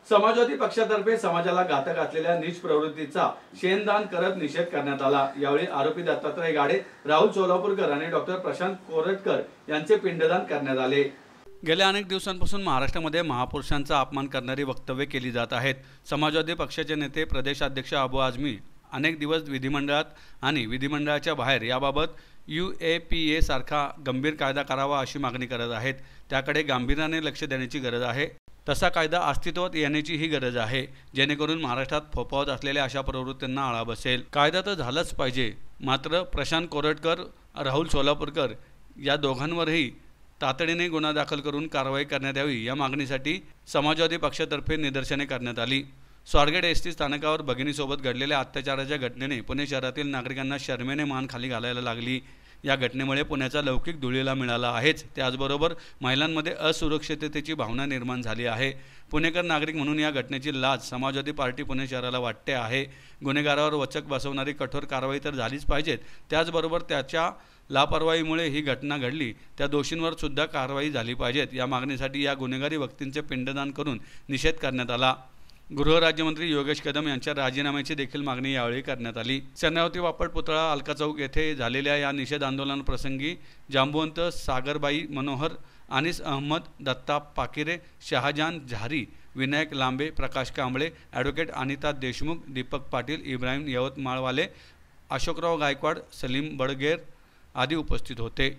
समाजवादी पक्षातर्फे समाजाला घातक असलेल्या नीच प्रवृत्तीचा शेणदान करत निषेध करण्यात आला। यावेळी आरोपी दत्तात्रय गाडे, राहुल सोलापूरकर आणि डॉक्टर प्रशांत कोरटकर यांचे पिंडदान करण्यात आले। गेल्या अनेक दिवसांपासून महाराष्ट्रामध्ये महापुरुषांचा अपमान करणारी वक्तव्ये केली जात आहेत। समाजवादी पक्षाचे नेते प्रदेशाध्यक्ष अबू आझमी अनेक दिवस विधिमंडळात आणि विधिमंडळाच्या बाहेर याबाबत UAPA सारखा गंभीर कायदा करावा अशी मागणी करत आहेत। त्याकडे गांभीर्याने लक्ष देण्याची गरज आहे। तसा कायदा अस्तित्वात येण्याची ही गरज आहे, जेणेकरून महाराष्ट्रात फोफावत असलेल्या अशा प्रवृत्तींना आळा बसेल। कायदा तर झालाच पाहिजे, मात्र प्रशांत कोरटकर, राहुल सोलापूरकर या दोघांवरही तातडीने गुन्हा दाखल करून कारवाई करण्यात यावी या मागणीसाठी समाजवादी पक्षातर्फे निदर्शने करण्यात आली। स्वारगेट एसटी स्थानकावर भगिनीसोबत घडलेल्या अत्याचाराच्या घटनेने पुणे शहरातील नागरिकांना शरमेने मान खाली घालायला लागली। या घटनेमुळे पुण्याचा लौकिक धुळीला मिळाला आहेच, त्याचबरोबर महिलांमध्ये असुरक्षिततेची भावना निर्माण झाली आहे। पुणेकर नागरिक म्हणून या घटनेची लाज समाजवादी पार्टी पुणे शहराला वाटते आहे। गुन्हेगारावर वचक बसवणारी कठोर कारवाई तर झालीच पाहिजे, त्याचबरोबर त्याच्या लापरवाहीमुळे ही घटना घडली त्या दोषींवर सुद्धा कारवाई झाली पाहिजे। या मागणीसाठी या गुन्हेगारी व्यक्तींचे पिंडदान करून निषेध करण्यात आला। गृहराज्यमंत्री योगेश कदम यांच्या राजीनाम्याची देखील मागणी यावेळी करण्यात आली। चंद्रावती वापड पुतळा अलका चौक येथे झालेल्या या निषेध आंदोलनाप्रसंगी जांबुवंत, सागरबाई मनोहर, अनिस अहमद, दत्ता पाकिरे, शहाजान झारी, विनायक लांबे, प्रकाश कांबळे, ॲडव्होकेट अनिता देशमुख, दीपक पाटील, इब्राहिम यवतमाळवाले, अशोकराव गायकवाड, सलीम बडगेर आदी उपस्थित होते।